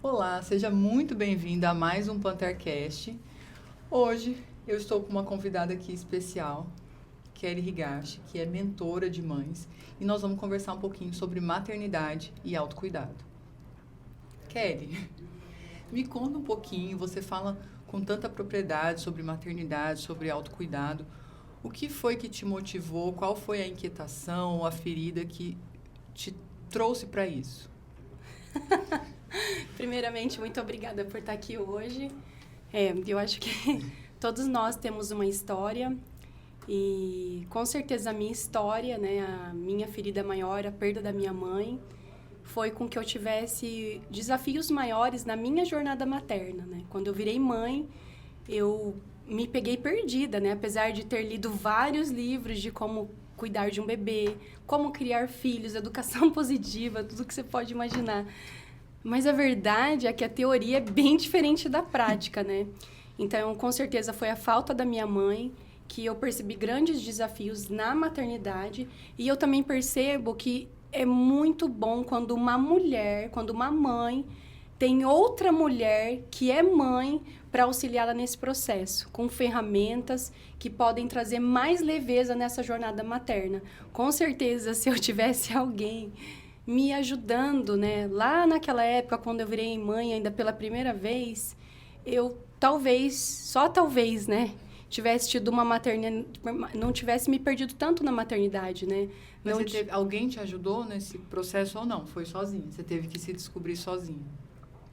Olá, seja muito bem-vinda a mais um PantherCast. Hoje eu estou com uma convidada aqui especial, Kelly Higashi, que é mentora de mães, e nós vamos conversar um pouquinho sobre maternidade e autocuidado. Kelly, me conta um pouquinho, você fala com tanta propriedade sobre maternidade, sobre autocuidado. O que foi que te motivou? Qual foi a inquietação, a ferida que te trouxe para isso? Primeiramente, muito obrigada por estar aqui hoje. Eu acho que todos nós temos uma história e, com certeza, a minha história, né, a minha ferida maior, a perda da minha mãe, foi com que eu tivesse desafios maiores na minha jornada materna, né? Quando eu virei mãe, eu me peguei perdida, né? Apesar de ter lido vários livros de como cuidar de um bebê, como criar filhos, educação positiva, tudo que você pode imaginar. Mas a verdade é que a teoria é bem diferente da prática, né? Então, com certeza, foi a falta da minha mãe que eu percebi grandes desafios na maternidade. E eu também percebo que é muito bom quando uma mulher, quando uma mãe tem outra mulher que é mãe para auxiliá-la nesse processo, com ferramentas que podem trazer mais leveza nessa jornada materna. Com certeza, se eu tivesse alguém me ajudando, né? Lá naquela época, quando eu virei mãe ainda pela primeira vez, eu talvez, só talvez, né? Tivesse tido uma maternidade, não tivesse me perdido tanto na maternidade, né? Mas alguém te ajudou nesse processo ou não? Foi sozinha? Você teve que se descobrir sozinha?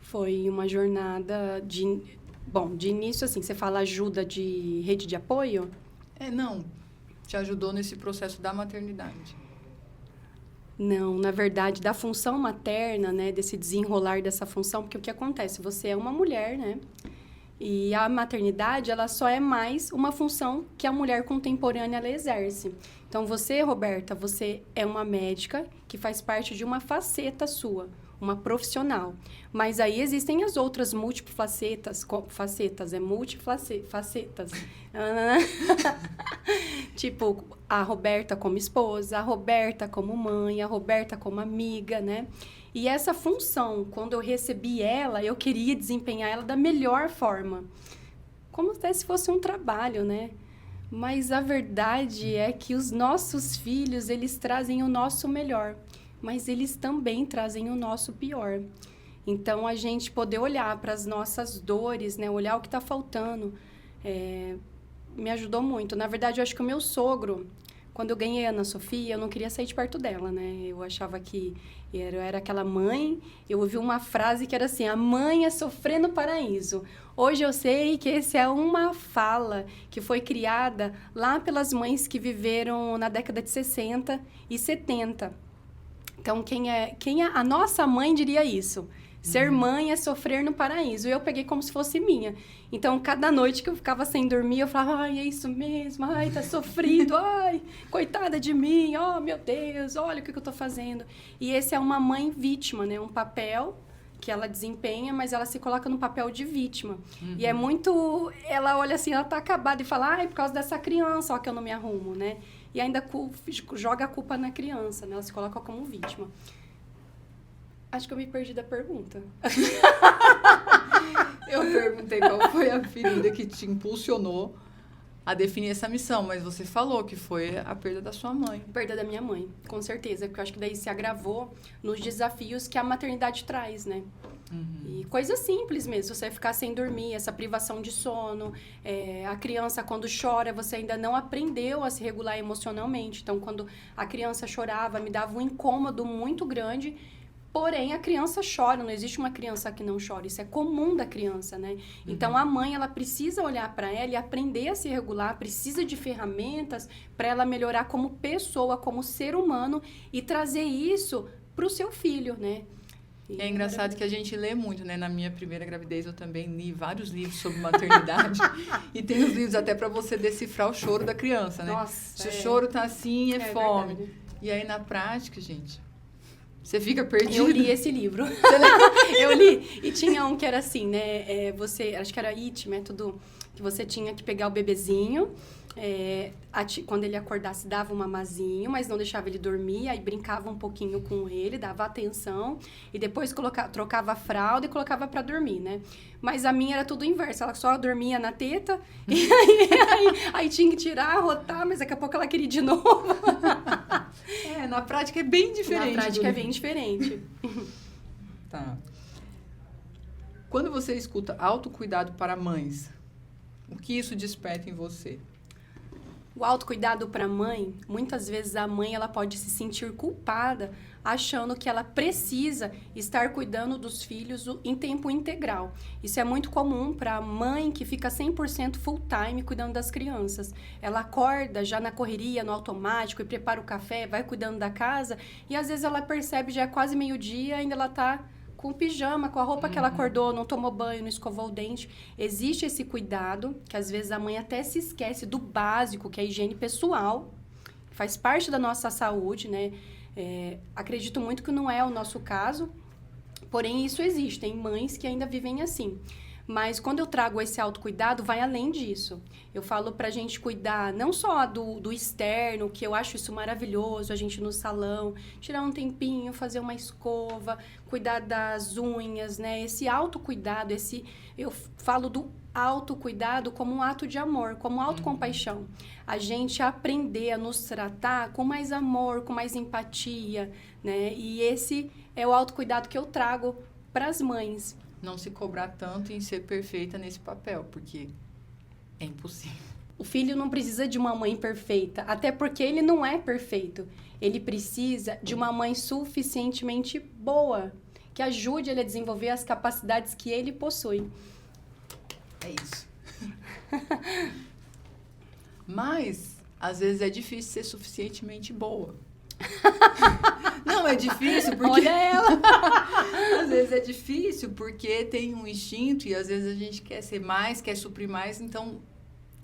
Foi uma jornada de... Bom, de início, assim, você fala ajuda de rede de apoio? Não. Te ajudou nesse processo da maternidade? Não, na verdade, da função materna, né? Desse desenrolar dessa função, porque o que acontece? Você é uma mulher, né? E a maternidade, ela só é mais uma função que a mulher contemporânea ela exerce. Então, você, Roberta, você é uma médica que faz parte de uma faceta sua, uma profissional. Mas aí existem as outras multifacetas, multifacetas. Tipo, a Roberta como esposa, a Roberta como mãe, a Roberta como amiga, né? E essa função, quando eu recebi ela, eu queria desempenhar ela da melhor forma. Como se fosse um trabalho, né? Mas a verdade é que os nossos filhos, eles trazem o nosso melhor. Mas eles também trazem o nosso pior. Então, a gente poder olhar para as nossas dores, né? Olhar o que está faltando, me ajudou muito. Na verdade, eu acho que o meu sogro, quando eu ganhei a Ana Sofia, eu não queria sair de perto dela, né? Eu achava que eu era aquela mãe. Eu ouvi uma frase que era assim, a mãe é sofrer no paraíso. Hoje eu sei que essa é uma fala que foi criada lá pelas mães que viveram na década de 60 e 70. Então, a nossa mãe diria isso. Ser mãe é sofrer no paraíso. Eu peguei como se fosse minha. Então, cada noite que eu ficava sem dormir, eu falava, ai, é isso mesmo, ai, tá sofrido, ai, coitada de mim, oh, meu Deus, olha o que eu tô fazendo. E esse é uma mãe vítima, né? Um papel que ela desempenha, mas ela se coloca no papel de vítima. E é muito... Ela olha assim, ela tá acabada e fala, ai, por causa dessa criança, ó, que eu não me arrumo, né? E ainda joga a culpa na criança, né? Ela se coloca como vítima. Acho que eu me perdi da pergunta. Eu perguntei qual foi a ferida que te impulsionou a definir essa missão, mas você falou que foi a perda da sua mãe. Perda da minha mãe, com certeza, porque eu acho que daí se agravou nos desafios que a maternidade traz, né? E coisas simples mesmo, você ficar sem dormir, essa privação de sono, a criança quando chora, você ainda não aprendeu a se regular emocionalmente, então quando a criança chorava, me dava um incômodo muito grande. Porém, a criança chora, não existe uma criança que não chora, isso é comum da criança, né? Então, a mãe, ela precisa olhar para ela e aprender a se regular, precisa de ferramentas para ela melhorar como pessoa, como ser humano e trazer isso para o seu filho, né? E é engraçado que a gente lê muito, né? Na minha primeira gravidez, eu também li vários livros sobre maternidade. E tem os livros até para você decifrar o choro da criança, né? Nossa, se o choro tá assim, é fome. Verdade. E aí, na prática, gente... Você fica perdido. Eu li esse livro. Eu li. E tinha um que era assim, né? Acho que era IT, método que você tinha que pegar o bebezinho, Quando ele acordasse, dava um mamazinho, mas não deixava ele dormir, aí brincava um pouquinho com ele, dava atenção, e depois trocava a fralda e colocava pra dormir, né? Mas a minha era tudo o inverso, ela só dormia na teta, e aí tinha que tirar, rotar, mas daqui a pouco ela queria ir de novo. Na prática é bem diferente. Na prática é bem diferente. Tá. Quando você escuta autocuidado para mães, o que isso desperta em você? O autocuidado para a mãe, muitas vezes a mãe ela pode se sentir culpada, achando que ela precisa estar cuidando dos filhos em tempo integral. Isso é muito comum para a mãe que fica 100% full time cuidando das crianças. Ela acorda já na correria, no automático, e prepara o café, vai cuidando da casa, e às vezes ela percebe já é quase meio-dia, ainda ela está com o pijama, com a roupa que ela acordou, não tomou banho, não escovou o dente. Existe esse cuidado, que às vezes a mãe até se esquece do básico, que é a higiene pessoal, faz parte da nossa saúde, né? Acredito muito que não é o nosso caso, porém isso existe, tem mães que ainda vivem assim. Mas quando eu trago esse autocuidado, vai além disso. Eu falo pra gente cuidar não só do externo, que eu acho isso maravilhoso, a gente no salão, tirar um tempinho, fazer uma escova, cuidar das unhas, né? Esse autocuidado, eu falo do autocuidado como um ato de amor, como autocompaixão. A gente aprender a nos tratar com mais amor, com mais empatia, né? E esse é o autocuidado que eu trago para as mães. Não se cobrar tanto em ser perfeita nesse papel, porque é impossível. O filho não precisa de uma mãe perfeita, até porque ele não é perfeito. Ele precisa de uma mãe suficientemente boa, que ajude ele a desenvolver as capacidades que ele possui. É isso. Mas, às vezes, é difícil ser suficientemente boa. Não, é difícil porque... Olha ela! Às vezes é difícil porque tem um instinto e às vezes a gente quer ser mais, quer suprir mais, então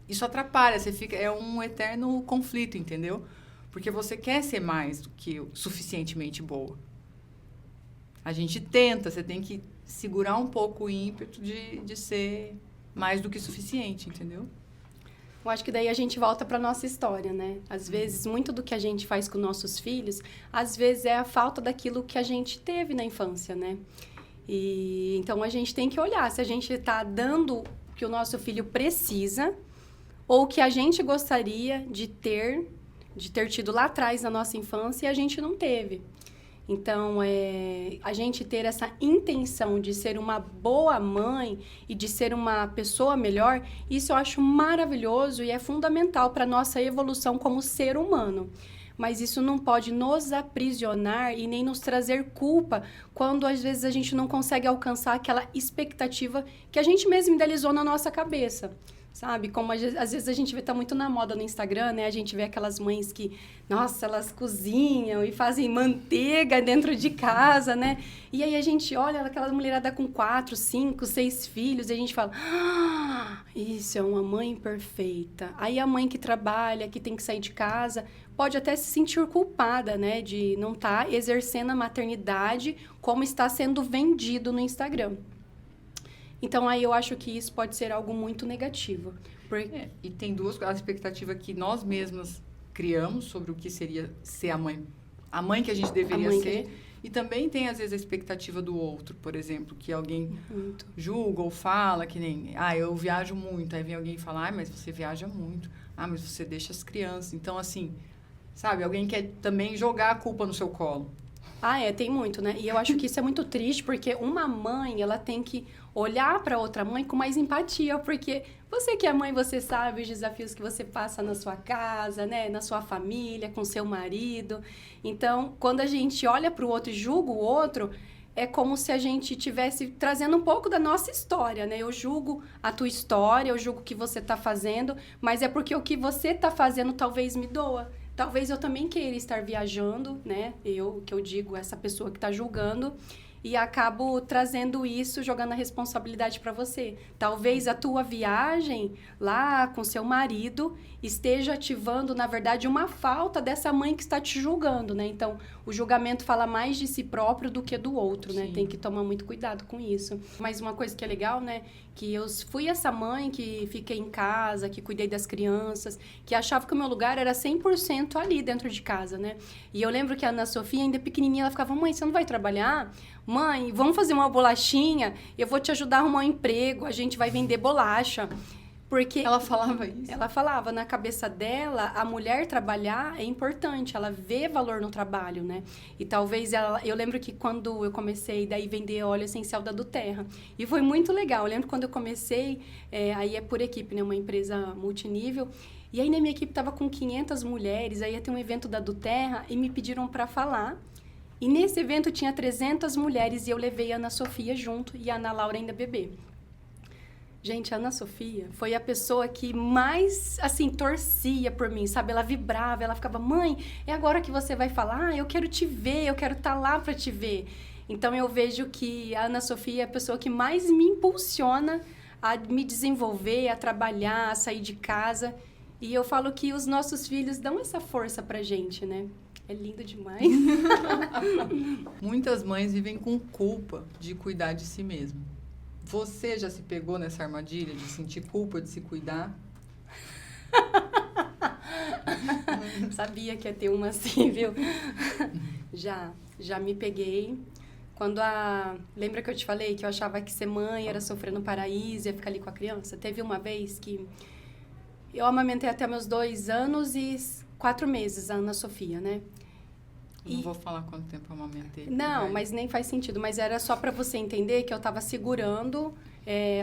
isso atrapalha, é um eterno conflito, entendeu? Porque você quer ser mais do que suficientemente boa. A gente tenta, você tem que segurar um pouco o ímpeto de ser mais do que suficiente, entendeu? Eu acho que daí a gente volta para nossa história, né? Às vezes, muito do que a gente faz com nossos filhos, às vezes é a falta daquilo que a gente teve na infância, né? E então a gente tem que olhar se a gente está dando o que o nosso filho precisa ou o que a gente gostaria de ter tido lá atrás na nossa infância e a gente não teve. Então, a gente ter essa intenção de ser uma boa mãe e de ser uma pessoa melhor, isso eu acho maravilhoso e é fundamental para a nossa evolução como ser humano. Mas isso não pode nos aprisionar e nem nos trazer culpa quando, às vezes, a gente não consegue alcançar aquela expectativa que a gente mesmo idealizou na nossa cabeça. Sabe? Como às vezes a gente vê, tá muito na moda no Instagram, né? A gente vê aquelas mães que, nossa, elas cozinham e fazem manteiga dentro de casa, né? E aí a gente olha aquela mulherada com 4, 5, 6 filhos e a gente fala, isso é uma mãe perfeita. Aí a mãe que trabalha, que tem que sair de casa, pode até se sentir culpada, né? De não estar exercendo a maternidade como está sendo vendido no Instagram. Então, aí eu acho que isso pode ser algo muito negativo. E tem a expectativa que nós mesmas criamos sobre o que seria ser a mãe que a gente deveria ser. E também tem, às vezes, a expectativa do outro, por exemplo, que alguém julga ou fala que nem, eu viajo muito. Aí vem alguém e fala, mas você viaja muito. Mas você deixa as crianças. Então, assim, sabe, alguém quer também jogar a culpa no seu colo. Tem muito, né? E eu acho que isso é muito triste, porque uma mãe, ela tem que olhar para outra mãe com mais empatia, porque você que é mãe, você sabe os desafios que você passa na sua casa, né? Na sua família, com seu marido. Então, quando a gente olha para o outro e julga o outro, é como se a gente estivesse trazendo um pouco da nossa história, né? Eu julgo a tua história, eu julgo o que você está fazendo, mas é porque o que você está fazendo talvez me doa. Talvez eu também queira estar viajando, né? Que eu digo, essa pessoa que está julgando. e acabo trazendo isso, jogando a responsabilidade para você. Talvez a tua viagem lá com seu marido esteja ativando, na verdade, uma falta dessa mãe que está te julgando, né? Então, o julgamento fala mais de si próprio do que do outro, né? Sim. Tem que tomar muito cuidado com isso. Mas uma coisa que é legal, né? Que eu fui essa mãe que fiquei em casa, que cuidei das crianças, que achava que o meu lugar era 100% ali dentro de casa, né? E eu lembro que a Ana Sofia, ainda pequenininha, ela ficava, mãe, você não vai trabalhar? Mãe, vamos fazer uma bolachinha? Eu vou te ajudar a arrumar um emprego, a gente vai vender bolacha. Porque Ela falava isso? ela falava, na cabeça dela, a mulher trabalhar é importante, ela vê valor no trabalho, né? E talvez eu lembro que quando eu comecei daí vender óleo essencial da Duterra, e foi muito legal. Eu lembro quando eu comecei, aí é por equipe, né? Uma empresa multinível. E aí na minha equipe tava com 500 mulheres, aí ia ter um evento da Duterra e me pediram para falar. E nesse evento tinha 300 mulheres e eu levei a Ana Sofia junto e a Ana Laura ainda bebê. Gente, a Ana Sofia foi a pessoa que mais, assim, torcia por mim, sabe? Ela vibrava, ela ficava, mãe, é agora que você vai falar? Eu quero te ver, eu quero estar lá para te ver. Então, eu vejo que a Ana Sofia é a pessoa que mais me impulsiona a me desenvolver, a trabalhar, a sair de casa. E eu falo que os nossos filhos dão essa força pra gente, né? É lindo demais. Muitas mães vivem com culpa de cuidar de si mesma. Você já se pegou nessa armadilha de sentir culpa de se cuidar? Sabia que ia ter uma assim, viu? Já me peguei. Lembra que eu te falei que eu achava que ser mãe era sofrer no paraíso, ia ficar ali com a criança? Teve uma vez que eu amamentei até meus 2 anos e 4 meses a Ana Sofia, né? Não vou falar quanto tempo eu amamentei. Não, mas nem faz sentido. Mas era só para você entender que eu tava segurando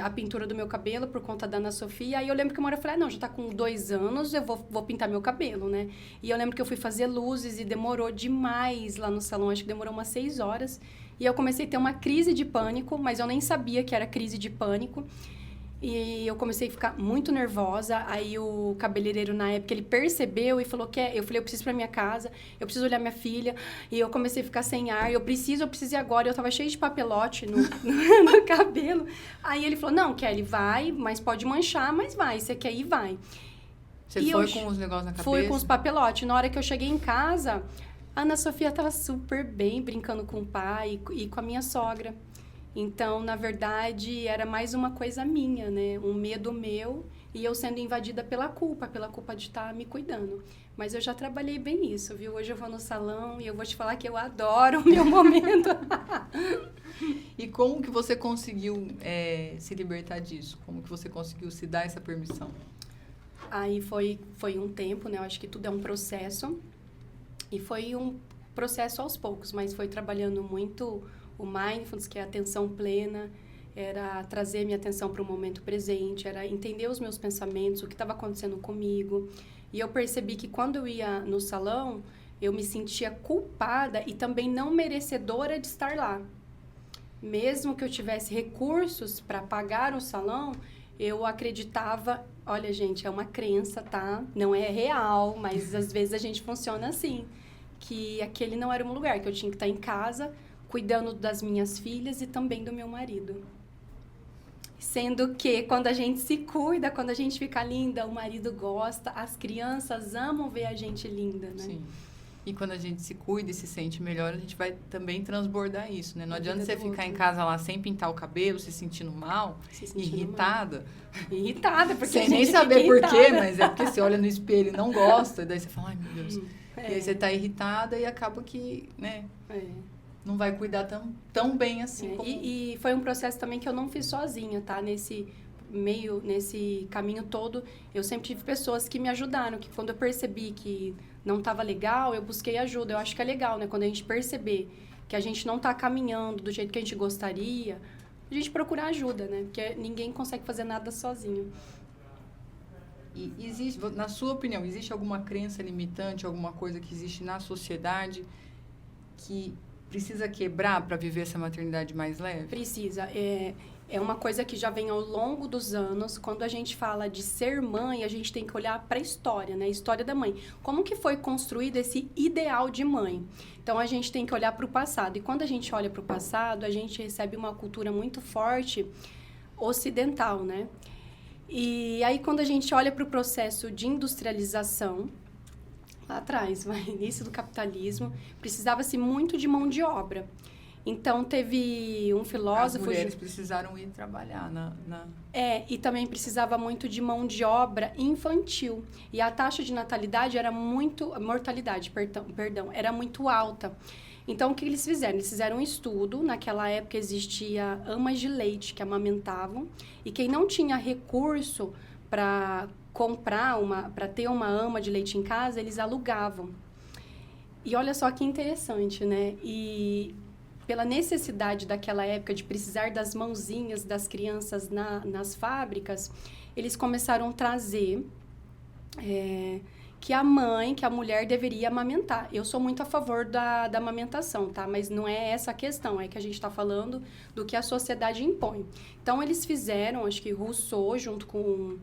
a pintura do meu cabelo por conta da Ana Sofia. Aí eu lembro que uma hora eu falei, não, já tá com 2 anos, eu vou pintar meu cabelo, né? E eu lembro que eu fui fazer luzes e demorou demais lá no salão. Acho que demorou umas 6 horas. E eu comecei a ter uma crise de pânico, mas eu nem sabia que era crise de pânico. E eu comecei a ficar muito nervosa. Aí o cabeleireiro, na época, ele percebeu e falou que eu falei, eu preciso ir pra minha casa, eu preciso olhar minha filha. E eu comecei a ficar sem ar, eu preciso ir agora. Eu tava cheia de papelote no cabelo. Aí ele falou, não, Kelly, vai, mas pode manchar, mas vai, você quer ir, vai. Você foi com os negócios na cabeça? Fui com os papelotes. Na hora que eu cheguei em casa, a Ana Sofia tava super bem, brincando com o pai e com a minha sogra. Então, na verdade, era mais uma coisa minha, né? Um medo meu e eu sendo invadida pela culpa de estar me cuidando. Mas eu já trabalhei bem isso, viu? Hoje eu vou no salão e eu vou te falar que eu adoro o meu momento. E como que você conseguiu se libertar disso? Como que você conseguiu se dar essa permissão? Aí foi um tempo, né? Eu acho que tudo é um processo. E foi um processo aos poucos, mas foi trabalhando muito o mindfulness, que é a atenção plena, era trazer minha atenção para o momento presente, era entender os meus pensamentos, o que estava acontecendo comigo. E eu percebi que quando eu ia no salão, eu me sentia culpada e também não merecedora de estar lá. Mesmo que eu tivesse recursos para pagar o salão, eu acreditava... Olha, gente, é uma crença, tá? Não é real, mas às vezes a gente funciona assim. Que aquele não era o meu lugar, que eu tinha que estar em casa... cuidando das minhas filhas e também do meu marido. Sendo que quando a gente se cuida, quando a gente fica linda, o marido gosta, as crianças amam ver a gente linda, né? Sim. E quando a gente se cuida e se sente melhor, a gente vai também transbordar isso, né? Não adianta você ficar em casa lá sem pintar o cabelo, se sentindo mal, irritada. Irritada, porque sem nem saber por quê, mas é porque você olha no espelho e não gosta, e daí você fala, ai meu Deus. E aí você tá irritada e acaba que, né? Não vai cuidar tão bem assim. Como... E foi um processo também que eu não fiz sozinha, tá? Nesse caminho todo, eu sempre tive pessoas que me ajudaram, que quando eu percebi que não estava legal, eu busquei ajuda. Eu acho que é legal, né? Quando a gente perceber que a gente não está caminhando do jeito que a gente gostaria, a gente procurar ajuda, né? Porque ninguém consegue fazer nada sozinho. E existe, na sua opinião, existe alguma crença limitante, alguma coisa que existe na sociedade que precisa quebrar para viver essa maternidade mais leve? Precisa. É uma coisa que já vem ao longo dos anos. Quando a gente fala de ser mãe, a gente tem que olhar para a história, né? A história da mãe. Como que foi construído esse ideal de mãe? Então, a gente tem que olhar para o passado. E quando a gente olha para o passado, a gente recebe uma cultura muito forte ocidental, né? E aí, quando a gente olha para o processo de industrialização, lá atrás, início do capitalismo, precisava-se muito de mão de obra. Então, teve um filósofo... As mulheres precisaram ir trabalhar e também precisava muito de mão de obra infantil. E a taxa de natalidade era muito... Mortalidade, perdão, era muito alta. Então, o que eles fizeram? Eles fizeram um estudo. Naquela época, existia amas de leite que amamentavam. E quem não tinha recurso para para ter uma ama de leite em casa, eles alugavam. E olha só que interessante, né? E pela necessidade daquela época de precisar das mãozinhas das crianças nas fábricas, eles começaram a trazer que a mulher deveria amamentar. Eu sou muito a favor da amamentação, tá? Mas não é essa a questão, é que a gente está falando do que a sociedade impõe. Então, eles fizeram, acho que Rousseau, junto com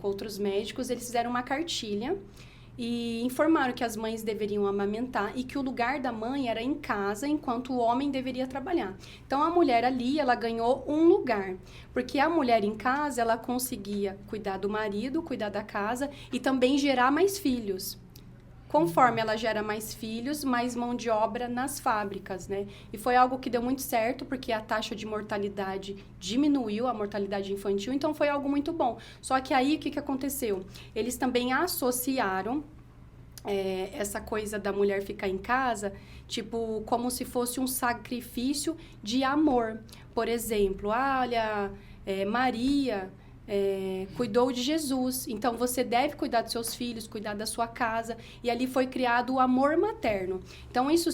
outros médicos, eles fizeram uma cartilha e informaram que as mães deveriam amamentar e que o lugar da mãe era em casa, enquanto o homem deveria trabalhar. Então, a mulher ali, ela ganhou um lugar, porque a mulher em casa, ela conseguia cuidar do marido, cuidar da casa e também gerar mais filhos. Conforme ela gera mais filhos, mais mão de obra nas fábricas, né? E foi algo que deu muito certo, porque a taxa de mortalidade diminuiu, a mortalidade infantil, então foi algo muito bom. Só que aí, o que aconteceu? Eles também associaram essa coisa da mulher ficar em casa, tipo, como se fosse um sacrifício de amor. Por exemplo, olha, Maria... cuidou de Jesus, então você deve cuidar dos seus filhos, cuidar da sua casa, e ali foi criado o amor materno. Então isso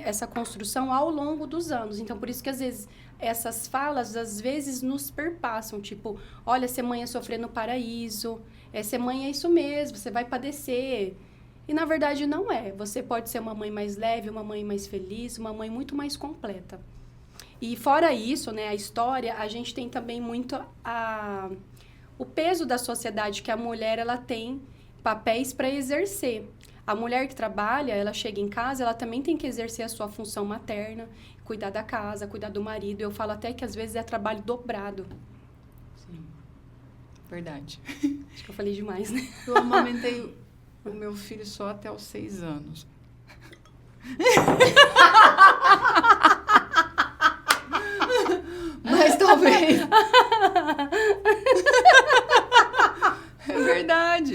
essa construção ao longo dos anos. Então por isso que às vezes essas falas às vezes nos perpassam, tipo, olha, ser mãe é sofrer no paraíso, ser mãe é isso mesmo, você vai padecer. E na verdade não é. Você pode ser uma mãe mais leve, uma mãe mais feliz, uma mãe muito mais completa. E fora isso, né, a história, a gente tem também muito o peso da sociedade, que a mulher ela tem papéis para exercer. A mulher que trabalha, ela chega em casa, ela também tem que exercer a sua função materna, cuidar da casa, cuidar do marido. Eu falo até que às vezes é trabalho dobrado. Sim, verdade. Acho que eu falei demais, né? Eu amamentei o meu filho só até os 6 anos. Mas talvez... É verdade.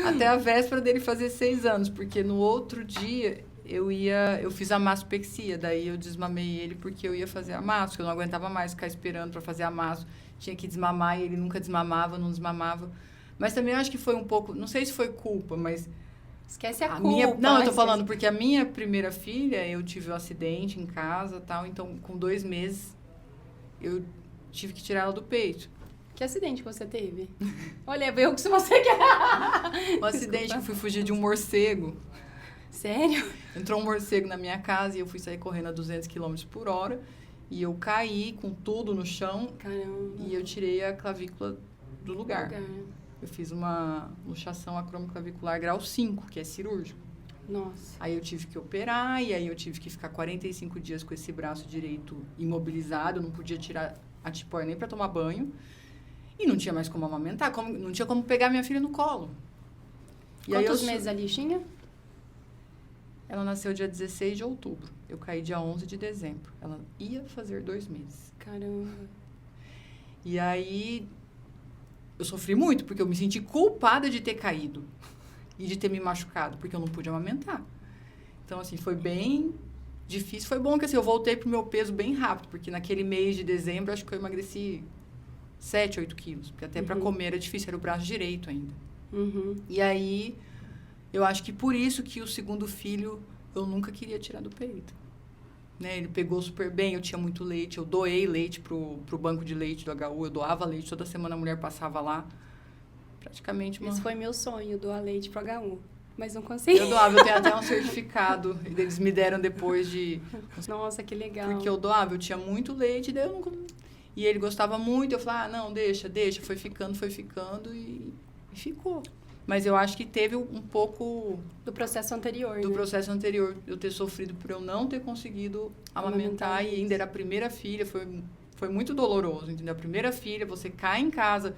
Até a véspera dele fazer 6 anos, porque no outro dia eu fiz a mastopexia, daí eu desmamei ele porque eu ia fazer a masto, que eu não aguentava mais ficar esperando para fazer a masto. Tinha que desmamar e ele nunca desmamava, não desmamava. Mas também eu acho que foi um pouco, não sei se foi culpa, mas... Esquece a culpa. Não, eu tô falando porque a minha primeira filha, eu tive um acidente em casa e tal, então com 2 meses eu tive que tirar ela do peito. Que acidente que você teve? Olha, eu que se você quer. Um acidente que eu fui fugir de um morcego. Sério? Entrou um morcego na minha casa e eu fui sair correndo a 200 km por hora. E eu caí com tudo no chão. Caramba. E eu tirei a clavícula do lugar. Eu fiz uma luxação acromioclavicular grau 5, que é cirúrgico. Nossa. Aí eu tive que operar e aí eu tive que ficar 45 dias com esse braço direito imobilizado. Eu não podia tirar a tipóia nem para tomar banho. E não tinha mais como amamentar, não tinha como pegar minha filha no colo. E quantos meses ali tinha? Ela nasceu dia 16 de outubro. Eu caí dia 11 de dezembro. Ela ia fazer 2 meses. Caramba. E aí, eu sofri muito, porque eu me senti culpada de ter caído. E de ter me machucado, porque eu não pude amamentar. Então, assim, foi bem difícil. Foi bom que, assim, eu voltei pro meu peso bem rápido, porque naquele mês de dezembro, acho que eu emagreci 7, 8 quilos. Porque até para comer era difícil, era o braço direito ainda. E aí, eu acho que por isso que o segundo filho eu nunca queria tirar do peito. Né? Ele pegou super bem, eu tinha muito leite, eu doei leite pro banco de leite do HU, eu doava leite, toda semana a mulher passava lá. Praticamente Esse foi meu sonho, doar leite pro HU. Mas não consegui. Eu doava, eu tenho até um certificado, eles me deram depois de... Nossa, que legal. Porque eu doava, eu tinha muito leite, daí eu não... E ele gostava muito, eu falava, não, deixa. Foi ficando e ficou. Mas eu acho que teve um pouco... Do processo anterior, Do processo anterior, eu ter sofrido por eu não ter conseguido amamentar e ainda era a primeira filha, foi muito doloroso, entendeu? A primeira filha, você cai em casa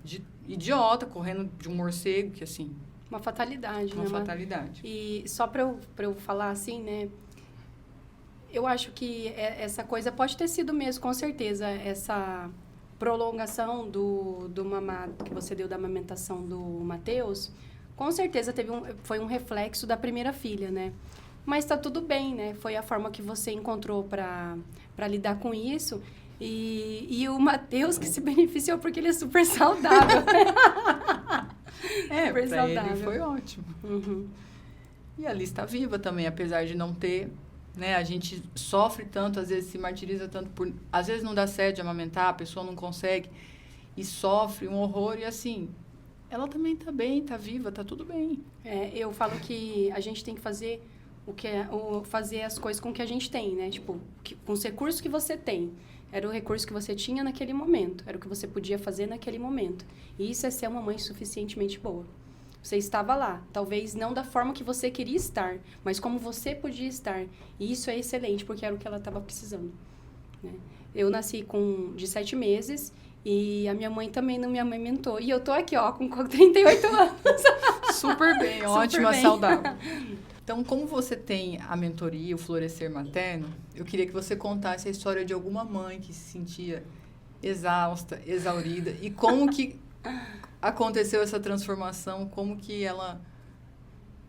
de idiota, correndo de um morcego, que assim... Uma fatalidade, né? Uma fatalidade. E só pra eu falar assim, né? Eu acho que essa coisa pode ter sido mesmo, com certeza, essa prolongação do mamado que você deu da amamentação do Matheus, com certeza foi um reflexo da primeira filha, né? Mas tá tudo bem, né? Foi a forma que você encontrou para lidar com isso. E o Matheus que se beneficiou porque ele é super saudável. Super pra saudável. Ele foi ótimo. Uhum. E a Liz está viva também, apesar de não ter, né? A gente sofre tanto, às vezes se martiriza tanto por... Às vezes não dá certo de amamentar, a pessoa não consegue e sofre um horror e assim... Ela também tá bem, tá viva, tá tudo bem. Eu falo que a gente tem que fazer fazer as coisas com o que a gente tem, né? Tipo, com os recursos que você tem. Era o recurso que você tinha naquele momento. Era o que você podia fazer naquele momento. E isso é ser uma mãe suficientemente boa. Você estava lá. Talvez não da forma que você queria estar, mas como você podia estar. E isso é excelente, porque era o que ela estava precisando. Né? Eu nasci de 7 meses e a minha mãe também não me amamentou. E eu tô aqui, ó, com 38 anos. Super bem, Super ótima, bem. saudável. Então, como você tem a mentoria, o Florescer Materno, eu queria que você contasse a história de alguma mãe que se sentia exausta, exaurida, e como que aconteceu essa transformação, como que ela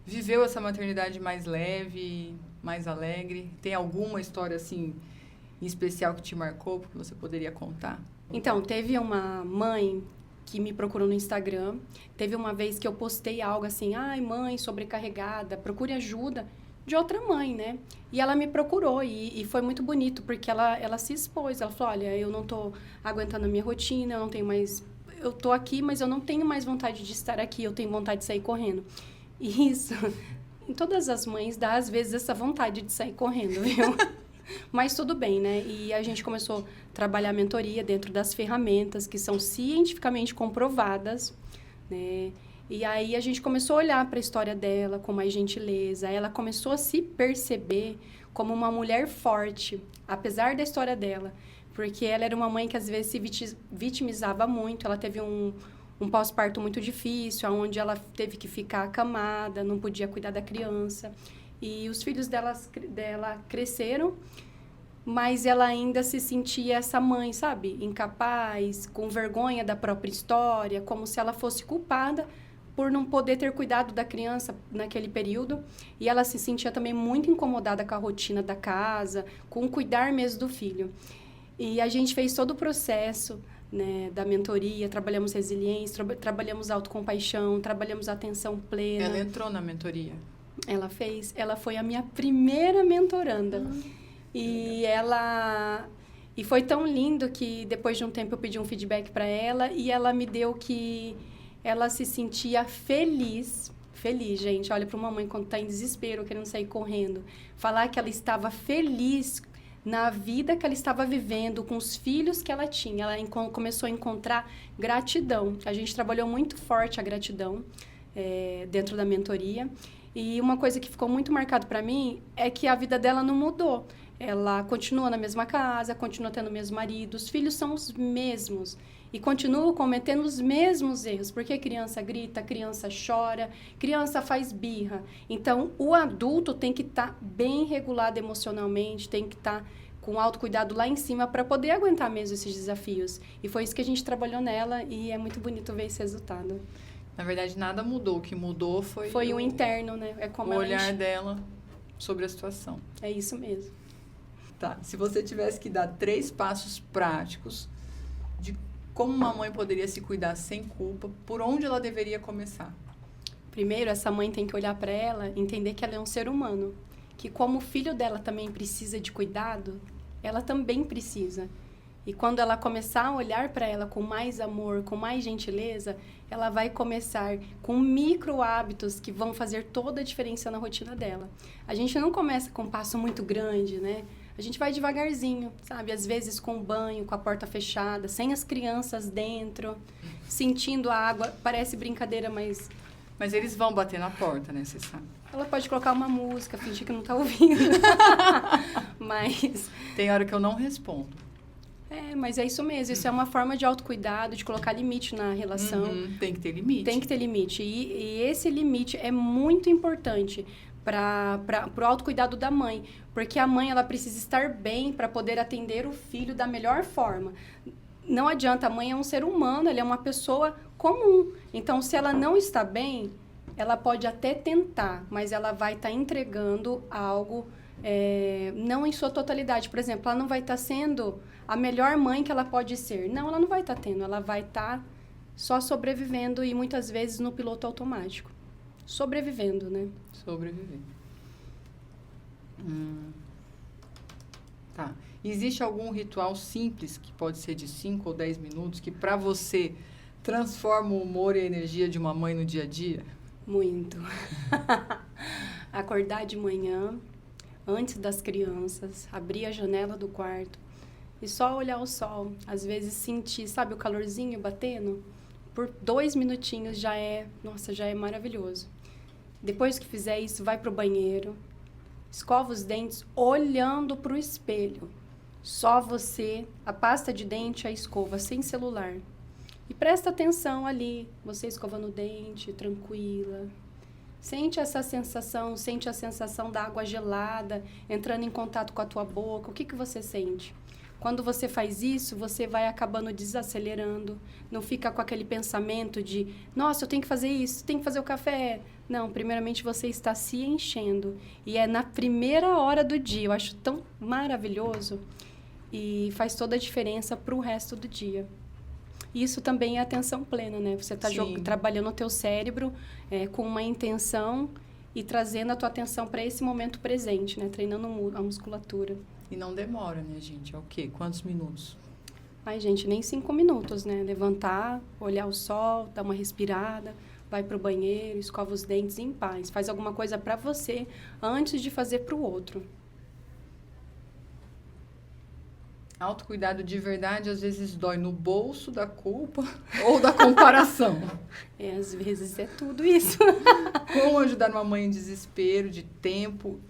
viveu essa maternidade mais leve, mais alegre. Tem alguma história, assim, em especial que te marcou, que você poderia contar? Então, teve uma mãe que me procurou no Instagram. Teve uma vez que eu postei algo assim, ai, mãe sobrecarregada, procure ajuda, de outra mãe, né? E ela me procurou e foi muito bonito, porque ela se expôs. Ela falou, olha, eu não tô aguentando a minha rotina, eu não tenho mais... Eu tô aqui, mas eu não tenho mais vontade de estar aqui, eu tenho vontade de sair correndo. E isso, em todas as mães, dá às vezes essa vontade de sair correndo, viu? Mas tudo bem, né? E a gente começou a trabalhar a mentoria dentro das ferramentas que são cientificamente comprovadas, né? E aí a gente começou a olhar para a história dela com mais gentileza. Ela começou a se perceber como uma mulher forte, apesar da história dela. Porque ela era uma mãe que às vezes se vitimizava muito. Ela teve um pós-parto muito difícil, onde ela teve que ficar acamada, não podia cuidar da criança. E os filhos dela cresceram, mas ela ainda se sentia essa mãe, sabe? Incapaz, com vergonha da própria história, como se ela fosse culpada por não poder ter cuidado da criança naquele período. E ela se sentia também muito incomodada com a rotina da casa, com o cuidar mesmo do filho. E a gente fez todo o processo, né, da mentoria, trabalhamos resiliência, trabalhamos autocompaixão, trabalhamos atenção plena. Ela entrou na mentoria? Ela foi a minha primeira mentoranda. E foi tão lindo que depois de um tempo eu pedi um feedback para ela e ela me deu que ela se sentia feliz, gente, olha para uma mãe quando está em desespero, querendo sair correndo, falar que ela estava feliz na vida que ela estava vivendo, com os filhos que ela tinha. Ela começou a encontrar gratidão. A gente trabalhou muito forte a gratidão dentro da mentoria. E uma coisa que ficou muito marcado para mim é que a vida dela não mudou. Ela continua na mesma casa, continua tendo o mesmo marido, os filhos são os mesmos. E continuam cometendo os mesmos erros, porque criança grita, criança chora, criança faz birra. Então, o adulto tem que estar bem regulado emocionalmente, tem que estar com autocuidado lá em cima para poder aguentar mesmo esses desafios. E foi isso que a gente trabalhou nela e é muito bonito ver esse resultado. Na verdade, nada mudou. O que mudou foi o interno, né? É como o olhar dela sobre a situação. É isso mesmo. Tá. Se você tivesse que dar 3 passos práticos de como uma mãe poderia se cuidar sem culpa, por onde ela deveria começar? Primeiro, essa mãe tem que olhar para ela, entender que ela é um ser humano. Que como o filho dela também precisa de cuidado, ela também precisa. E quando ela começar a olhar para ela com mais amor, com mais gentileza, ela vai começar com micro hábitos que vão fazer toda a diferença na rotina dela. A gente não começa com um passo muito grande, né? A gente vai devagarzinho, sabe? Às vezes com o banho, com a porta fechada, sem as crianças dentro, sentindo a água. Parece brincadeira, mas... Mas eles vão bater na porta, né? Você sabe. Ela pode colocar uma música, fingir que não tá ouvindo. Mas... Tem hora que eu não respondo. Mas é isso mesmo. Isso é uma forma de autocuidado, de colocar limite na relação. Tem que ter limite. Tem que ter limite. E esse limite é muito importante para o autocuidado da mãe. Porque a mãe, ela precisa estar bem para poder atender o filho da melhor forma. Não adianta, a mãe é um ser humano, ela é uma pessoa comum. Então, se ela não está bem, ela pode até tentar, mas ela vai estar entregando algo, não em sua totalidade. Por exemplo, ela não vai estar sendo a melhor mãe que ela pode ser. Não, ela não vai estar tendo, ela vai estar só sobrevivendo e muitas vezes no piloto automático. Sobrevivendo, né? Sobreviver. Tá. Existe algum ritual simples, que pode ser de 5 ou 10 minutos, que para você transforma o humor e a energia de uma mãe no dia a dia? Muito. Acordar de manhã, antes das crianças, abrir a janela do quarto e só olhar o sol. Às vezes sentir, sabe, o calorzinho batendo? Por 2 minutinhos já é maravilhoso. Depois que fizer isso, vai pro banheiro, escova os dentes olhando pro espelho. Só você, a pasta de dente, a escova, sem celular. E presta atenção ali, você escovando o dente, tranquila. Sente essa sensação, sente a sensação da água gelada entrando em contato com a tua boca. O que você sente? Quando você faz isso, você vai acabando desacelerando. Não fica com aquele pensamento de, nossa, eu tenho que fazer isso, tenho que fazer o café. Não, primeiramente você está se enchendo. E é na primeira hora do dia. Eu acho tão maravilhoso. E faz toda a diferença para o resto do dia. Isso também é atenção plena, né? Você está trabalhando o teu cérebro com uma intenção e trazendo a tua atenção para esse momento presente, né? Treinando a musculatura. E não demora, né, gente? É o quê? Quantos minutos? Ai, gente, nem 5 minutos, né? Levantar, olhar o sol, dar uma respirada, vai pro banheiro, escova os dentes em paz. Faz alguma coisa para você antes de fazer para o outro. Autocuidado de verdade, às vezes, dói no bolso da culpa ou da comparação. Às vezes é tudo isso. Como ajudar uma mãe em desespero de tempo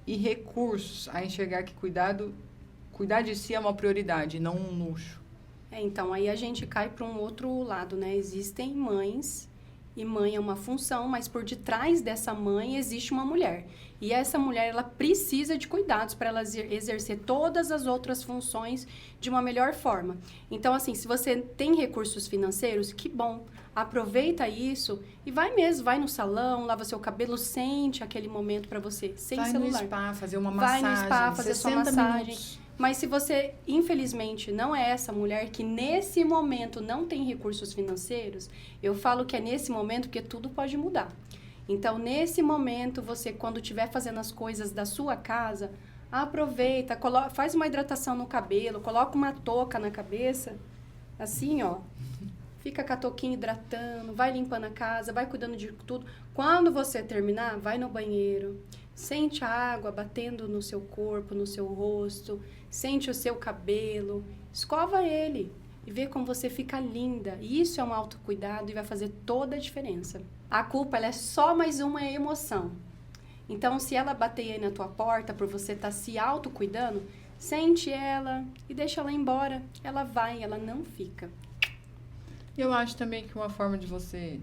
e recursos a enxergar que cuidar de si é uma prioridade, não um luxo? Então, aí a gente cai para um outro lado, né? Existem mães, e mãe é uma função, mas por detrás dessa mãe existe uma mulher. E essa mulher, ela precisa de cuidados para ela exercer todas as outras funções de uma melhor forma. Então, assim, se você tem recursos financeiros, que bom. Aproveita isso e vai mesmo, vai no salão, lava seu cabelo, sente aquele momento para você, sem vai celular. Vai no spa, fazer uma massagem. Vai no spa, fazer sua massagem. Minutos. Mas se você, infelizmente, não é essa mulher que nesse momento não tem recursos financeiros, eu falo que é nesse momento porque tudo pode mudar. Então, nesse momento, você, quando estiver fazendo as coisas da sua casa, aproveita, faz uma hidratação no cabelo, coloca uma touca na cabeça, assim, ó. Fica com a touquinha hidratando, vai limpando a casa, vai cuidando de tudo. Quando você terminar, vai no banheiro, sente a água batendo no seu corpo, no seu rosto, sente o seu cabelo, escova ele e vê como você fica linda. Isso é um autocuidado e vai fazer toda a diferença. A culpa, ela é só mais uma emoção. Então, se ela bater aí na tua porta por você estar se autocuidando, sente ela e deixa ela embora. Ela vai, ela não fica. Eu acho também que uma forma de você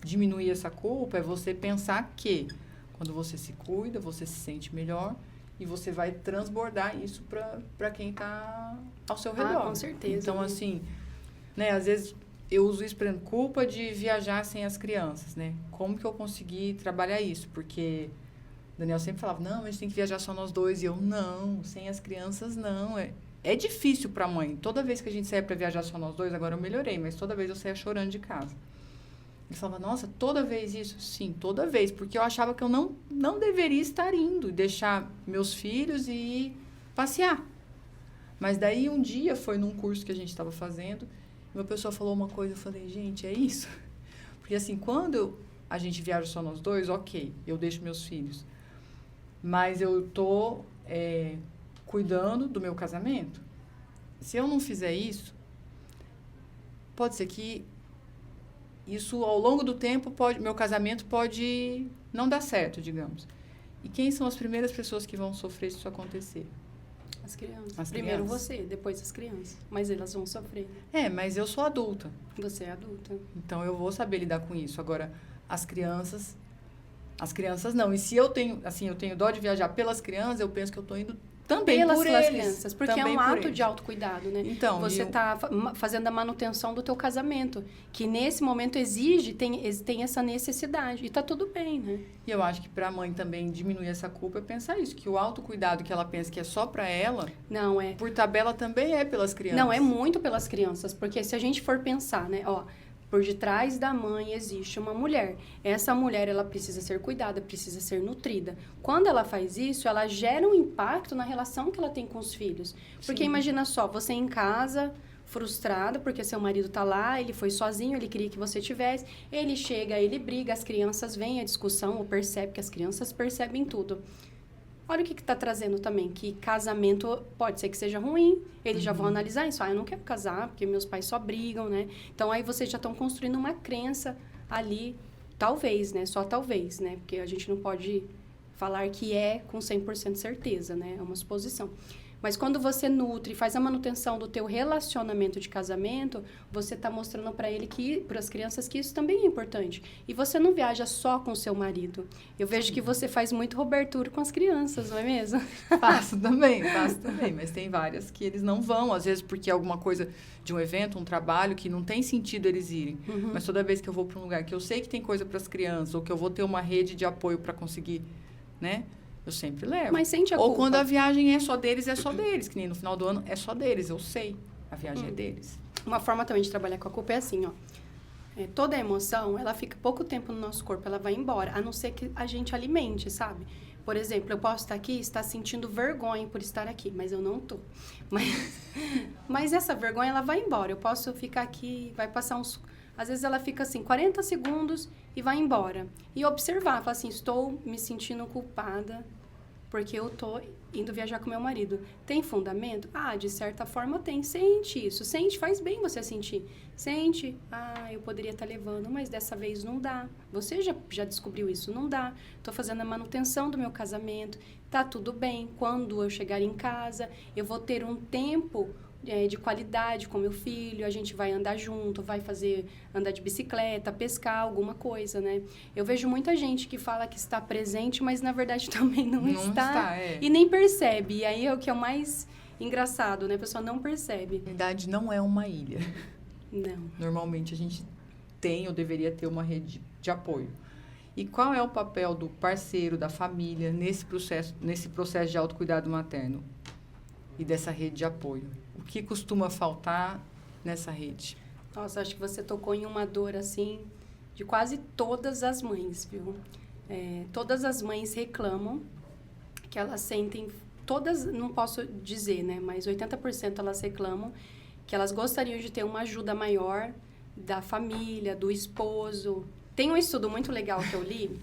diminuir essa culpa é você pensar que quando você se cuida, você se sente melhor e você vai transbordar isso para quem está ao seu redor. Com certeza. Então, assim, né, às vezes eu uso isso, por exemplo, culpa de viajar sem as crianças, né? Como que eu consegui trabalhar isso? Porque o Daniel sempre falava, não, a gente tem que viajar só nós dois. E eu, não, sem as crianças, não. É difícil para a mãe. Toda vez que a gente saia para viajar só nós dois, agora eu melhorei, mas toda vez eu saia chorando de casa. Ele falava, nossa, toda vez isso? Sim, toda vez, porque eu achava que eu não deveria estar indo, deixar meus filhos e ir passear. Mas daí um dia foi num curso que a gente estava fazendo, uma pessoa falou uma coisa, eu falei, gente, é isso? Porque assim, quando a gente viaja só nós dois, ok, eu deixo meus filhos. Mas eu tô cuidando do meu casamento. Se eu não fizer isso, pode ser que isso, ao longo do tempo, meu casamento pode não dar certo, digamos. E quem são as primeiras pessoas que vão sofrer se isso acontecer? As crianças. As Primeiro crianças. você, depois as crianças. Mas elas vão sofrer. Mas eu sou adulta. Você é adulta. Então, eu vou saber lidar com isso. Agora, as crianças não. E se eu tenho dó de viajar pelas crianças, eu penso que eu estou indo também pelas por suas eles. crianças, porque é também um por ato eles. de autocuidado, né? Então, você está fazendo a manutenção do teu casamento, que nesse momento tem essa necessidade. E tá tudo bem, né? E eu acho que para a mãe também diminuir essa culpa é pensar isso, que o autocuidado que ela pensa que é só para ela, não é. Por tabela também é pelas crianças. Não, é muito pelas crianças, porque se a gente for pensar, né, ó, por detrás da mãe existe uma mulher. Essa mulher, ela precisa ser cuidada, precisa ser nutrida. Quando ela faz isso, ela gera um impacto na relação que ela tem com os filhos. Porque Sim. imagina só, você em casa, frustrada, porque seu marido tá lá, ele foi sozinho, ele queria que você tivesse. Ele chega, ele briga, as crianças veem a discussão, ou percebe que as crianças percebem tudo. Olha o que está trazendo também, que casamento pode ser que seja ruim, eles já vão analisar isso. Eu não quero casar, porque meus pais só brigam, né? Então, aí vocês já estão construindo uma crença ali, talvez, né? Só talvez, né? Porque a gente não pode falar que é com 100% certeza, né? É uma suposição. Mas quando você nutre, faz a manutenção do teu relacionamento de casamento, você está mostrando para as crianças que isso também é importante. E você não viaja só com o seu marido. Eu vejo que você faz muito Robertura com as crianças, não é mesmo? Faço também, mas tem várias que eles não vão, às vezes porque é alguma coisa de um evento, um trabalho, que não tem sentido eles irem. Mas toda vez que eu vou para um lugar que eu sei que tem coisa para as crianças, ou que eu vou ter uma rede de apoio para conseguir, né? Eu sempre levo. Mas sente a Ou culpa. quando a viagem é só deles, que nem no final do ano é só deles, eu sei. A viagem é deles. Uma forma também de trabalhar com a culpa é assim, ó. Toda emoção, ela fica pouco tempo no nosso corpo, ela vai embora, a não ser que a gente alimente, sabe? Por exemplo, eu posso estar aqui e estar sentindo vergonha por estar aqui, mas eu não tô. Mas essa vergonha, ela vai embora. Eu posso ficar aqui, vai passar uns... Às vezes ela fica assim, 40 segundos e vai embora. E observar, falar assim, estou me sentindo culpada porque eu tô indo viajar com meu marido. Tem fundamento? De certa forma tem. Sente isso. Sente, faz bem você sentir. Sente, eu poderia estar levando, mas dessa vez não dá. Você já descobriu isso, não dá. Tô fazendo a manutenção do meu casamento. Tá tudo bem. Quando eu chegar em casa, eu vou ter um tempo de qualidade com meu filho, a gente vai andar junto, vai andar de bicicleta, pescar, alguma coisa, né? Eu vejo muita gente que fala que está presente, mas na verdade também não está. E nem percebe. E aí é o que é o mais engraçado, né? A pessoa não percebe. A verdade não é uma ilha. Não. Normalmente a gente tem ou deveria ter uma rede de apoio. E qual é o papel do parceiro, da família, nesse processo de autocuidado materno e dessa rede de apoio? O que costuma faltar nessa rede? Nossa, acho que você tocou em uma dor, assim, de quase todas as mães, viu? Todas as mães reclamam que elas sentem... Todas, não posso dizer, né? Mas 80% elas reclamam que elas gostariam de ter uma ajuda maior da família, do esposo. Tem um estudo muito legal que eu li,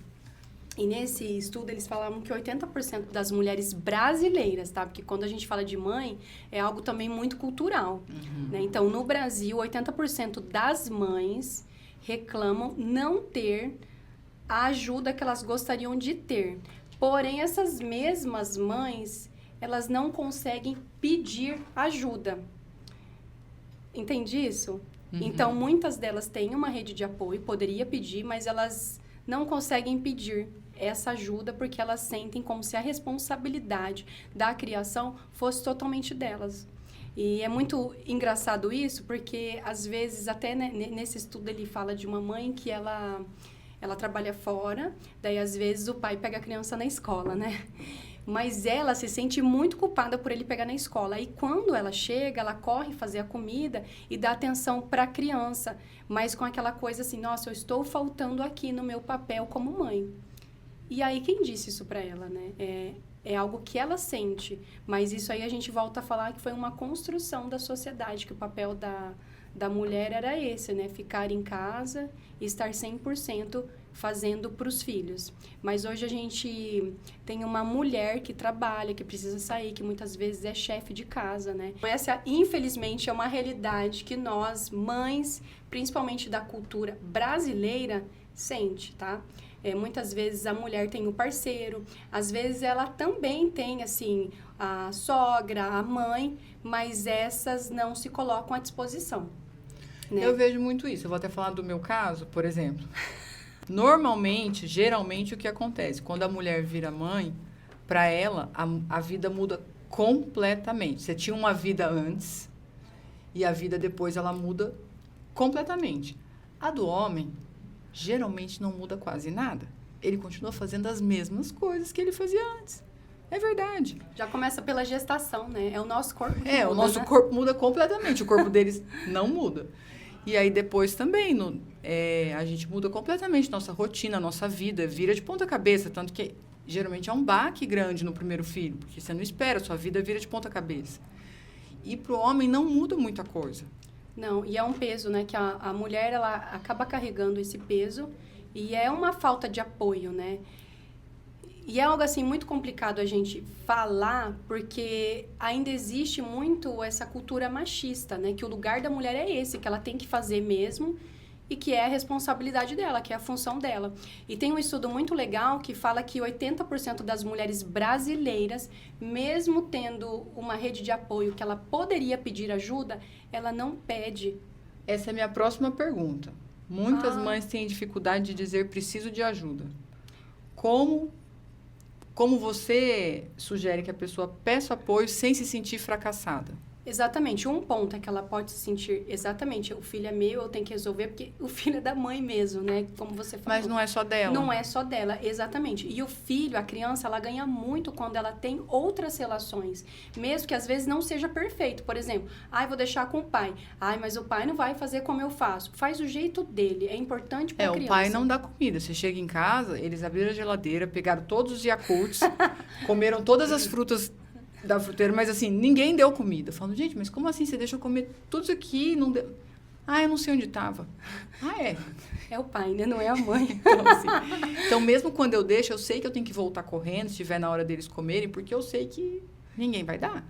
e nesse estudo eles falavam que 80% das mulheres brasileiras, tá? Porque quando a gente fala de mãe, é algo também muito cultural, né? Então, no Brasil, 80% das mães reclamam não ter a ajuda que elas gostariam de ter. Porém, essas mesmas mães, elas não conseguem pedir ajuda. Entende isso? Então, muitas delas têm uma rede de apoio, poderia pedir, mas elas não conseguem pedir essa ajuda porque elas sentem como se a responsabilidade da criação fosse totalmente delas. E é muito engraçado isso, porque às vezes, até nesse estudo ele fala de uma mãe que ela trabalha fora, daí às vezes o pai pega a criança na escola, né? Mas ela se sente muito culpada por ele pegar na escola. E quando ela chega, ela corre fazer a comida e dá atenção para a criança, mas com aquela coisa assim, nossa, eu estou faltando aqui no meu papel como mãe. E aí, quem disse isso para ela, né? é algo que ela sente. Mas isso aí a gente volta a falar que foi uma construção da sociedade, que o papel da mulher era esse, né? Ficar em casa e estar 100% fazendo para os filhos. Mas hoje a gente tem uma mulher que trabalha, que precisa sair, que muitas vezes é chefe de casa, né? Essa, infelizmente, é uma realidade que nós, mães, principalmente da cultura brasileira, sente, tá? Muitas vezes a mulher tem o parceiro, às vezes ela também tem, assim, a sogra, a mãe, mas essas não se colocam à disposição, né? Eu vejo muito isso. Eu vou até falar do meu caso, por exemplo. Normalmente, geralmente, o que acontece? Quando a mulher vira mãe, para ela, a vida muda completamente. Você tinha uma vida antes e a vida depois ela muda completamente. A do homem, geralmente, não muda quase nada. Ele continua fazendo as mesmas coisas que ele fazia antes. É verdade. Já começa pela gestação, né? É o nosso corpo que muda, o nosso né? corpo muda completamente. O corpo deles não muda. E aí depois também, a gente muda completamente nossa rotina, nossa vida, vira de ponta cabeça, tanto que geralmente é um baque grande no primeiro filho, porque você não espera, sua vida vira de ponta cabeça. E pro homem não muda muita coisa. Não, e é um peso, né? Que a mulher, ela acaba carregando esse peso e é uma falta de apoio, né? E é algo, assim, muito complicado a gente falar, porque ainda existe muito essa cultura machista, né? Que o lugar da mulher é esse, que ela tem que fazer mesmo e que é a responsabilidade dela, que é a função dela. E tem um estudo muito legal que fala que 80% das mulheres brasileiras, mesmo tendo uma rede de apoio que ela poderia pedir ajuda, ela não pede. Essa é a minha próxima pergunta. Muitas mães têm dificuldade de dizer preciso de ajuda. Como você sugere que a pessoa peça apoio sem se sentir fracassada? Exatamente. Um ponto é que ela pode se sentir, exatamente, o filho é meu, eu tenho que resolver, porque o filho é da mãe mesmo, né? Como você falou. Mas não é só dela. Não é só dela, exatamente. E o filho, a criança, ela ganha muito quando ela tem outras relações. Mesmo que às vezes não seja perfeito. Por exemplo, vou deixar com o pai. Mas o pai não vai fazer como eu faço. Faz do jeito dele. É importante para a criança. O pai não dá comida. Você chega em casa, eles abriram a geladeira, pegaram todos os Yakults, comeram todas as frutas da fruteira, mas assim, ninguém deu comida. Falando, gente, mas como assim? Você deixou comer tudo isso aqui e não deu... eu não sei onde estava. É. É o pai, né? Não é a mãe. Então, mesmo quando eu deixo, eu sei que eu tenho que voltar correndo, se estiver na hora deles comerem, porque eu sei que ninguém vai dar.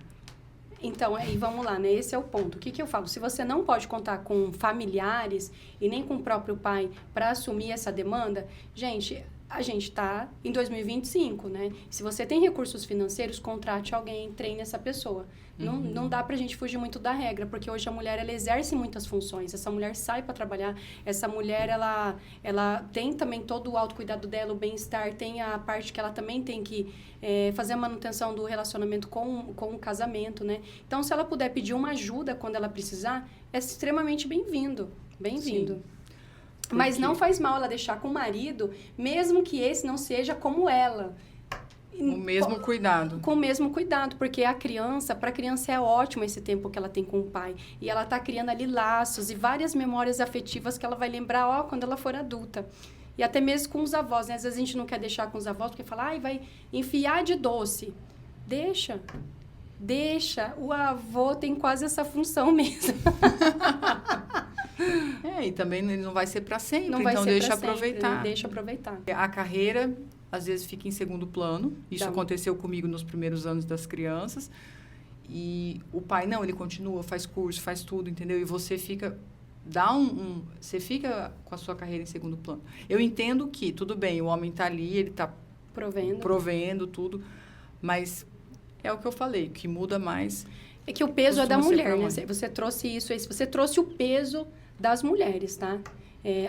Então, aí vamos lá, né? Esse é o ponto. O que eu falo? Se você não pode contar com familiares e nem com o próprio pai para assumir essa demanda, gente... A gente está em 2025, né? Se você tem recursos financeiros, contrate alguém, treine essa pessoa. Não dá pra gente fugir muito da regra, porque hoje a mulher, ela exerce muitas funções. Essa mulher sai para trabalhar, essa mulher, ela tem também todo o autocuidado dela, o bem-estar, tem a parte que ela também tem que fazer a manutenção do relacionamento com o casamento, né? Então, se ela puder pedir uma ajuda quando ela precisar, é extremamente bem-vindo. Bem-vindo. Sim. Mas não faz mal ela deixar com o marido, mesmo que esse não seja como ela. O mesmo cuidado. Com o mesmo cuidado, porque para a criança é ótimo esse tempo que ela tem com o pai. E ela está criando ali laços e várias memórias afetivas que ela vai lembrar, quando ela for adulta. E até mesmo com os avós, né? Às vezes a gente não quer deixar com os avós, porque fala, vai enfiar de doce. Deixa. O avô tem quase essa função mesmo. E também ele não vai ser para sempre, não vai então ser deixa sempre, aproveitar. Né? Deixa aproveitar. A carreira, às vezes, fica em segundo plano. Isso aconteceu comigo nos primeiros anos das crianças. E o pai, não, ele continua, faz curso, faz tudo, entendeu? E você fica... Você fica com a sua carreira em segundo plano. Eu entendo que, tudo bem, o homem está ali, ele está provendo tudo, mas é o que eu falei, que muda mais... É que o peso é da mulher, né? Você trouxe isso aí. Você trouxe o peso das mulheres, tá?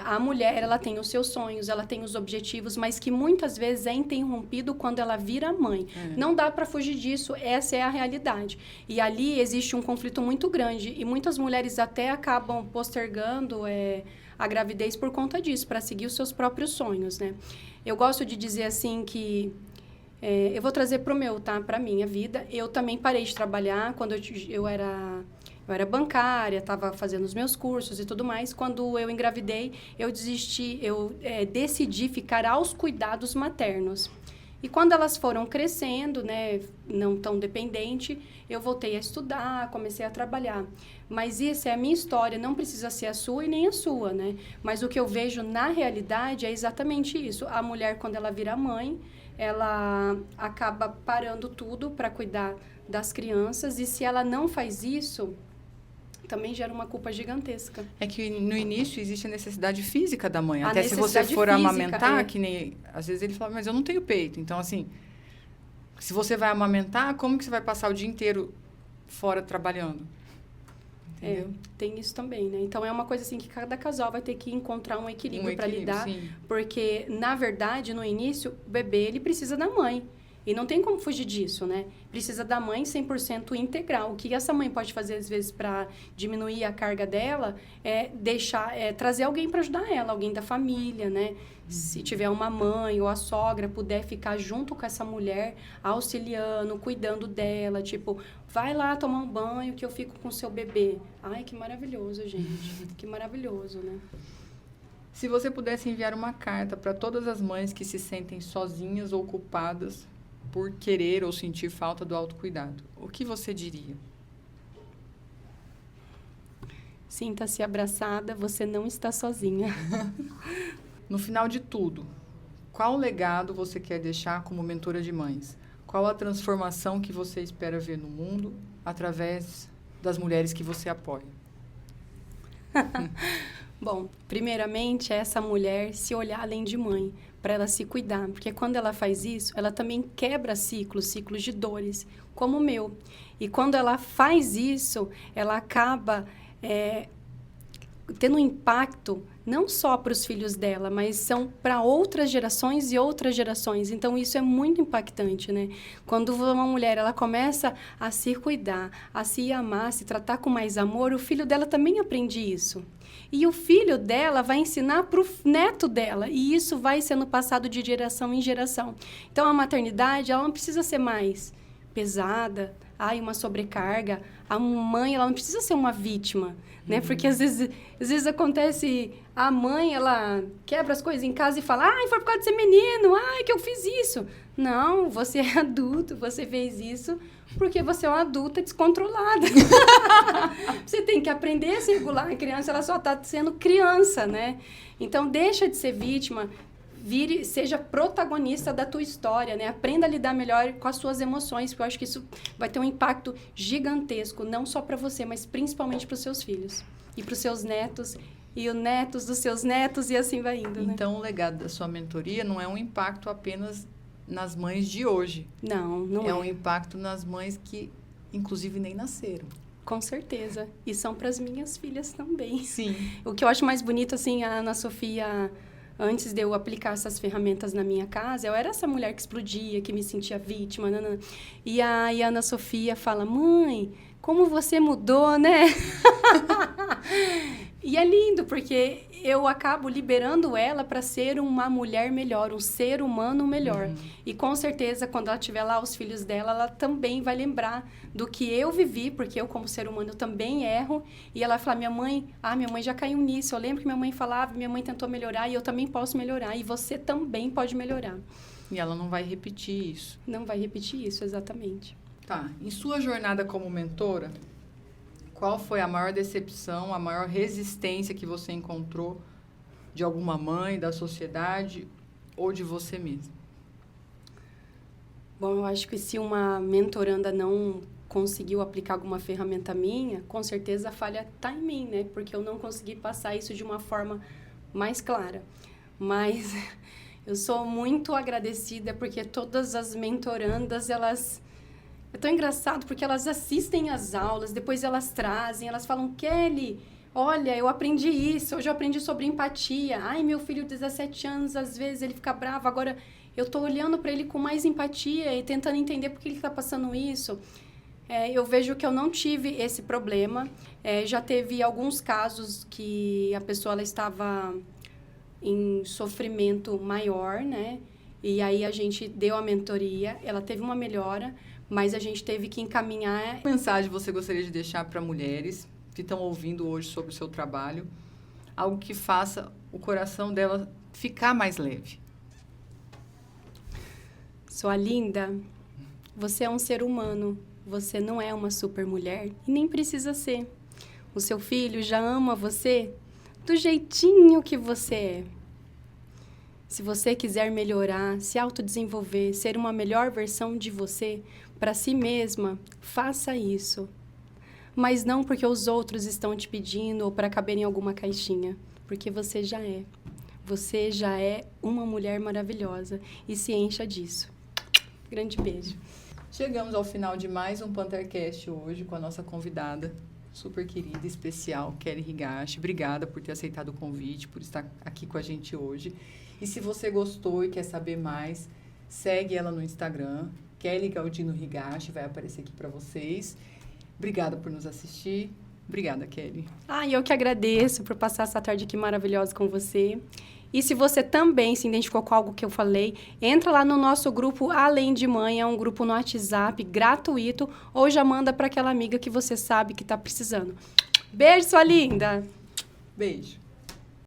A mulher, ela tem os seus sonhos, ela tem os objetivos, mas que muitas vezes é interrompido quando ela vira mãe. Não dá para fugir disso, essa é a realidade. E ali existe um conflito muito grande e muitas mulheres até acabam postergando a gravidez por conta disso, para seguir os seus próprios sonhos, né? Eu gosto de dizer assim que... eu vou trazer para a minha vida. Eu também parei de trabalhar quando eu era bancária, estava fazendo os meus cursos e tudo mais. Quando eu engravidei, eu decidi ficar aos cuidados maternos. E quando elas foram crescendo, né, não tão dependente, eu voltei a estudar, comecei a trabalhar. Mas isso é a minha história, não precisa ser a sua e nem a sua, né? Mas o que eu vejo na realidade é exatamente isso. A mulher, quando ela vira mãe, ela acaba parando tudo para cuidar das crianças. E se ela não faz isso, também gera uma culpa gigantesca. É que no início existe a necessidade física da mãe. A Até se você necessidade for física, amamentar, que nem... Às vezes ele fala, mas eu não tenho peito. Então, assim, se você vai amamentar, como que você vai passar o dia inteiro fora trabalhando? Entendeu? Tem isso também, né? Então, é uma coisa assim que cada casal vai ter que encontrar um equilíbrio para lidar. Sim. Porque, na verdade, no início, o bebê, ele precisa da mãe. E não tem como fugir disso, né? Precisa da mãe 100% integral. O que essa mãe pode fazer, às vezes, para diminuir a carga dela é trazer alguém para ajudar ela, alguém da família, né? Se tiver uma mãe ou a sogra puder ficar junto com essa mulher, auxiliando, cuidando dela, tipo, vai lá tomar um banho que eu fico com o seu bebê. Ai, que maravilhoso, gente. Que maravilhoso, né? Se você pudesse enviar uma carta para todas as mães que se sentem sozinhas ou culpadas por querer ou sentir falta do autocuidado, o que você diria? Sinta-se abraçada, você não está sozinha. No final de tudo, qual legado você quer deixar como mentora de mães? Qual a transformação que você espera ver no mundo através das mulheres que você apoia? Bom, primeiramente, é essa mulher se olhar além de mãe, para ela se cuidar. Porque quando ela faz isso, ela também quebra ciclos de dores, como o meu. E quando ela faz isso, ela acaba tendo um impacto não só para os filhos dela, mas são para outras gerações e outras gerações. Então, isso é muito impactante, né? Quando uma mulher ela começa a se cuidar, a se amar, a se tratar com mais amor, o filho dela também aprende isso. E o filho dela vai ensinar para o neto dela. E isso vai sendo passado de geração em geração. Então, a maternidade, ela não precisa ser mais pesada, uma sobrecarga. A mãe, ela não precisa ser uma vítima, né? Porque, às vezes acontece... A mãe, ela quebra as coisas em casa e fala, foi por causa de ser menino, que eu fiz isso. Não, você é adulto, você fez isso porque você é uma adulta descontrolada. Você tem que aprender a se regular. A criança, ela só está sendo criança, né? Então, deixa de ser vítima, seja protagonista da tua história, né? Aprenda a lidar melhor com as suas emoções, porque eu acho que isso vai ter um impacto gigantesco, não só para você, mas principalmente para os seus filhos e para os seus netos e os netos dos seus netos e assim vai indo, né? Então, o legado da sua mentoria não é um impacto apenas nas mães de hoje. Não é. É um impacto nas mães que, inclusive, nem nasceram. Com certeza. E são para as minhas filhas também. Sim. O que eu acho mais bonito, assim, a Ana Sofia, antes de eu aplicar essas ferramentas na minha casa, eu era essa mulher que explodia, que me sentia vítima. E a Ana Sofia fala, mãe, como você mudou, né? E é lindo, porque eu acabo liberando ela para ser uma mulher melhor, um ser humano melhor. E com certeza, quando ela tiver lá os filhos dela, ela também vai lembrar do que eu vivi, porque eu, como ser humano, eu também erro. E ela vai falar, minha mãe já caiu nisso. Eu lembro que minha mãe falava, minha mãe tentou melhorar e eu também posso melhorar. E você também pode melhorar. E ela não vai repetir isso. Não vai repetir isso, exatamente. Tá. Em sua jornada como mentora, qual foi a maior decepção, a maior resistência que você encontrou de alguma mãe, da sociedade ou de você mesma? Bom, eu acho que se uma mentoranda não conseguiu aplicar alguma ferramenta minha, com certeza a falha está em mim, né? Porque eu não consegui passar isso de uma forma mais clara. Mas eu sou muito agradecida porque todas as mentorandas, elas... É tão engraçado porque elas assistem às aulas, depois elas trazem, elas falam, Kelly, olha, eu aprendi isso, hoje eu aprendi sobre empatia. Meu filho de 17 anos, às vezes ele fica bravo, agora eu estou olhando para ele com mais empatia e tentando entender por que ele está passando isso. Eu vejo que eu não tive esse problema. Já teve alguns casos que a pessoa ela estava em sofrimento maior, né? E aí a gente deu a mentoria, ela teve uma melhora, mas a gente teve que encaminhar... Que mensagem você gostaria de deixar para mulheres que estão ouvindo hoje sobre o seu trabalho? Algo que faça o coração dela ficar mais leve. Sua linda, você é um ser humano. Você não é uma super mulher e nem precisa ser. O seu filho já ama você do jeitinho que você é. Se você quiser melhorar, se autodesenvolver, ser uma melhor versão de você para si mesma, faça isso. Mas não porque os outros estão te pedindo ou para caber em alguma caixinha, porque você já é. Você já é uma mulher maravilhosa e se encha disso. Grande beijo. Chegamos ao final de mais um PantherCast hoje com a nossa convidada super querida e especial, Kelly Higashi. Obrigada por ter aceitado o convite, por estar aqui com a gente hoje. E se você gostou e quer saber mais, segue ela no Instagram, Kelly Galdino Higashi, vai aparecer aqui para vocês. Obrigada por nos assistir. Obrigada, Kelly. Eu que agradeço por passar essa tarde aqui maravilhosa com você. E se você também se identificou com algo que eu falei, entra lá no nosso grupo Além de Mãe, é um grupo no WhatsApp, gratuito, ou já manda para aquela amiga que você sabe que está precisando. Beijo, sua linda! Beijo!